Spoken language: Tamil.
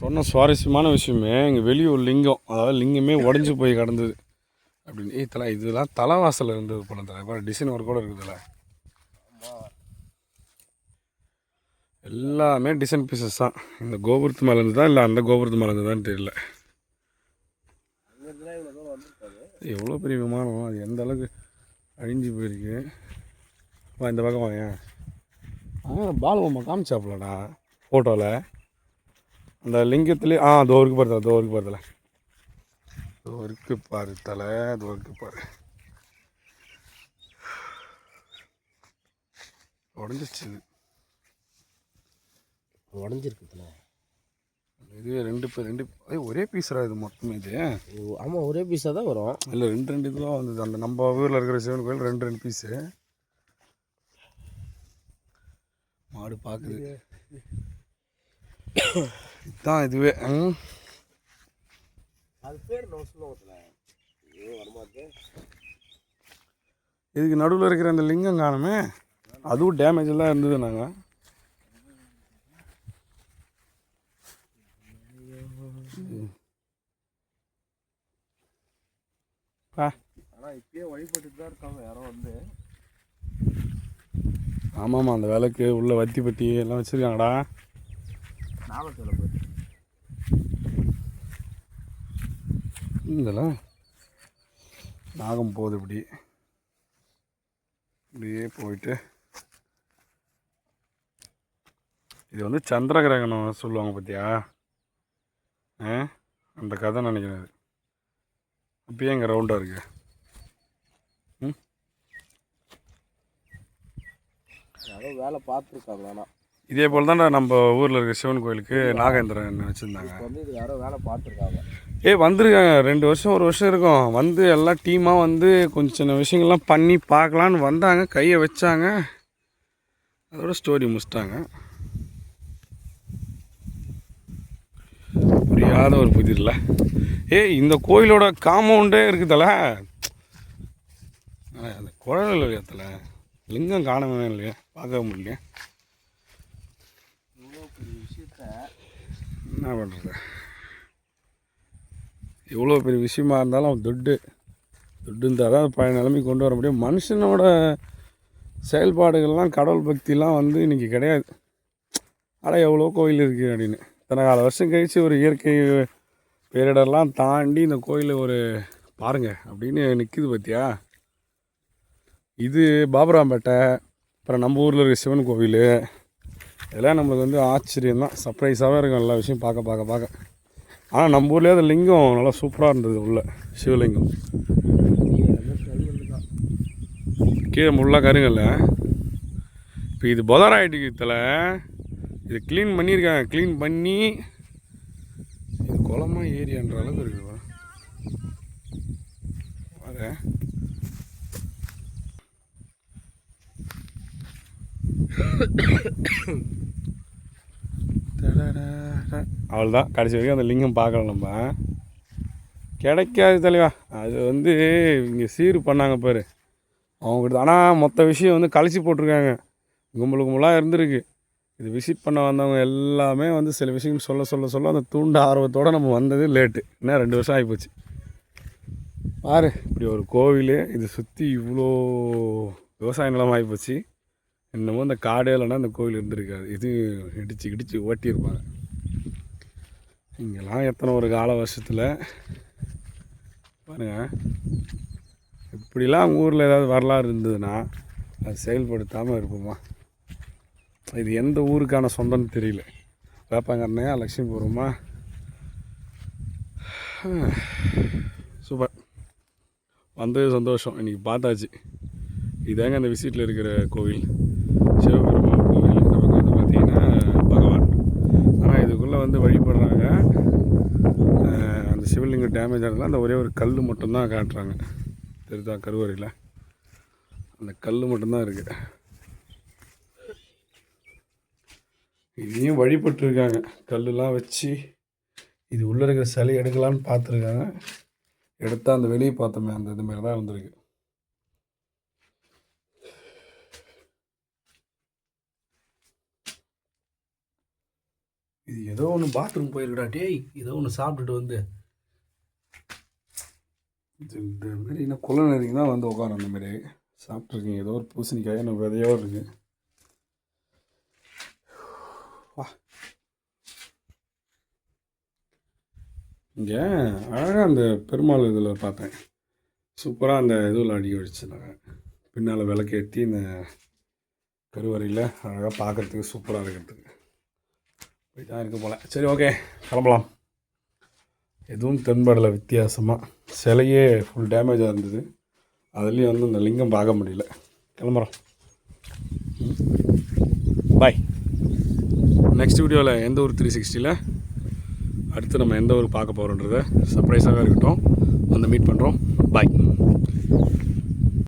சொன்ன சுவாரஸ்யமான விஷயமே இங்கே வெளியூர் லிங்கம், அதாவது லிங்கமே உடஞ்சி போய் கிடந்தது அப்படின்னு. தலை இதெல்லாம் தலைவாசலில் இருந்தது போல தலை, இப்போ டிசைன் ஒர்க் கூட இருக்குதுல்ல, எல்லாமே டிசைன் பீசஸ் தான். இந்த கோபுரத்து மேலே இருந்து தான் இல்லை அந்த கோபுரத்து மேலே இருந்து தான் தெரியல. எவ்வளோ பெரிய விமானம், அது எந்த அளவுக்கு அழிஞ்சு போயிருக்கு. இந்த பக்கம் வாங்க. பால் பொம்மை காமிச்சாப்புலடா ஃபோட்டோவில், அந்த லிங்கத்துலேயே தோருக்கு பாரு, தோருக்கு பாருல, தோருக்கு பாரு தலை, தோருக்கு பாரு. உடஞ்சிச்சு, உடஞ்சிருக்குதுல. இதுவே ரெண்டு ஒரே பீஸரா இது மொத்தமே இது? ஆமாம், ஒரே பீஸாக தான் வரும். இல்லை ரெண்டு இதுதான் வந்தது. அந்த நம்ம ஊரில் இருக்கிற சிவன் கோயில் ரெண்டு பீஸு. மாடு பார்க்குது இதுதான் இதுவே. அது பேர் இதுக்கு நடுவில் இருக்கிற அந்த லிங்கம் காணுமே, அதுவும் டேமேஜ் எல்லாம் இருந்தது. நாங்கள் ஆனால் இப்பயே வழிபட்டு தான் இருக்காங்க யாரோ வந்து. ஆமாம்மா, அந்த விளக்கு உள்ள வத்தி பட்டி எல்லாம் வச்சுருக்காங்கடா. நாமத்தில் போய் இதெல்லாம் நாகம் போகுது இப்படியே போயிட்டு. இது வந்து சந்திர கிரகணம் சொல்லுவாங்க பார்த்தியா, அந்த கதை நினைக்கிறது. அப்பயே இங்கே ரவுண்டாக இருக்கு. யாரோ வேலை பார்த்துருக்காங்க. ஆனால் இதே போல் தான் நம்ம ஊரில் இருக்க சிவன் கோயிலுக்கு நாகேந்திரன் வச்சுருந்தாங்க. வந்து இது யாரோ வேலை பார்த்துருக்காங்க. வந்திருக்காங்க 2 வருஷம் 1 வருஷம் இருக்கும். வந்து எல்லாம் டீமாக வந்து கொஞ்சம் சின்ன விஷயங்கள்லாம் பண்ணி பார்க்கலான்னு வந்தாங்க, கையை வச்சாங்க, அதோட ஸ்டோரி முடிச்சிட்டாங்க. புரியாத ஒரு புதிரில் இந்த கோயிலோட காம்பவுண்டே இருக்குதுல்ல, அந்த குழல் இல்லையத்தில் லிங்கம் காணவே இல்லையா, பார்க்க முடியல. என்ன பண்ணுறது, எவ்வளோ பெரிய விஷயமா இருந்தாலும் துட்டு இருந்தால் தான் பழைய நிலைமைக்கு கொண்டு வர முடியும். மனுஷனோட செயல்பாடுகள்லாம், கடவுள் பக்திலாம் வந்து இன்றைக்கி கிடையாது. ஆனால் எவ்வளோ கோயில் இருக்குது அப்படின்னு. இத்தனை கால வருஷம் கழித்து ஒரு இயற்கை பேரிடர்லாம் தாண்டி இந்த கோயில் ஒரு பாருங்கள் அப்படின்னு நிற்கிது பார்த்தியா. இது பாபுராம்பேட்டை, அப்புறம் நம்ம ஊரில் இருக்க சிவன் கோவில், இதெல்லாம் நம்மளுக்கு வந்து ஆச்சரியம் தான், சர்ப்ரைஸாகவே இருக்கும் எல்லா விஷயம் பார்க்க. ஆனால் நம்ம ஊர்லேயே அந்த லிங்கம் நல்லா சூப்பராக இருந்தது, உள்ள சிவலிங்கம் கீழே முள்ளாக கருங்கல்ல. இப்போ இது பொதராயிட்டு இதில் இது க்ளீன் பண்ணியிருக்காங்க. க்ளீன் பண்ணி இது குளமா ஏரியான்ற அளவுக்கு இருக்குவா. வர அவ்வளோதான், கடைசி வரைக்கும் அந்த லிங்கம் பார்க்கலாம். நம்ம கிடைக்காது தலைவா. அது வந்து இங்கே சீர் பண்ணாங்க பாரு அவங்ககிட்ட. ஆனால் மொத்த விஷயம் வந்து கழிச்சு போட்டிருக்காங்க, கும்பலாக இருந்திருக்கு. இது விசிட் பண்ண வந்தவங்க எல்லாமே வந்து சில விஷயங்கள் சொல்ல அந்த தூண்ட ஆர்வத்தோடு நம்ம வந்தது லேட்டு. இன்னும் 2 வருஷம் ஆகிப்போச்சு. பாரு, இப்படி ஒரு கோவில், இது சுற்றி இவ்வளோ விவசாய நிலம் ஆகிப்போச்சு. இன்னமும் இந்த காடே இல்லைன்னா இந்த கோவில் இருந்திருக்காது. இது இடித்து ஓட்டியிருப்பாங்க. இங்கெல்லாம் எத்தனை ஒரு கால வருஷத்தில் பாருங்கள். இப்படிலாம் ஊரில் ஏதாவது வரலாறு இருந்ததுன்னா அது செயல்படுத்தாமல் இருப்போமா? இது எந்த ஊருக்கான சொந்தம்னு தெரியல. வேப்பங்கண்ணையா, லட்சுமிபுரமா? சூப்பர், வந்தது சந்தோஷம். இன்றைக்கி பார்த்தாச்சு. இதாங்க அந்த விசிட்டில் இருக்கிற கோவில், சிவபெருமான் கோவில். நமக்கு வந்து பார்த்திங்கன்னா பகவான். ஆனால் இதுக்குள்ளே வந்து வழிபடுறாங்க. அந்த சிவலிங்கம் டேமேஜ் ஆனதுலாம் அந்த ஒரே ஒரு கல் மட்டும்தான் காட்டுறாங்க. தெரியுதா, கருவறையில் அந்த கல் மட்டும்தான் இருக்குது. இதையும் வழிபட்டுருக்காங்க, கல்லுலாம் வச்சு. இது உள்ளே இருக்கிற சிலை எடுக்கலான்னு பார்த்துருக்காங்க. எடுத்தால் அந்த வெளியே பார்த்தோமே அந்த இதுமாரி தான் வந்திருக்கு. இது ஏதோ ஒன்று பாத்ரூம் போயிருக்கடா டேய், ஏதோ ஒன்று சாப்பிட்டுட்டு வந்து இந்த மாதிரி இன்னும் குள்ள நேரிங்க தான் வந்து உட்காரும். அந்த மாதிரி சாப்பிட்ருக்கீங்க. ஏதோ ஒரு பூசணிக்காய் இன்னும் விதையோ இருக்குது. வா, இங்கே அழகாக அந்த பெருமாள் இதில் பார்த்தேன். சூப்பராக அந்த இதுவில் அடிக்க வச்சுருந்தாங்க. பின்னால் விளக்கேற்றி இந்த கருவறையில் அழகாக பார்க்குறதுக்கு சூப்பராக இருக்கிறதுக்கு தான் இருக்க போல். சரி, ஓகே, கிளம்பலாம். எதுவும் தென்படலை வித்தியாசமாக. சிலையே ஃபுல் டேமேஜாக இருந்தது. அதுலேயும் வந்து இந்த லிங்கம் பார்க்க முடியல. கிளம்புறோம். பாய். நெக்ஸ்ட் வீடியோவில் எந்த ஒரு 360ல் அடுத்து நம்ம எந்த ஒரு பார்க்க போகிறோன்றதை சர்ப்ரைஸாகவே இருக்கட்டும். வந்து மீட் பண்ணுறோம். பாய்.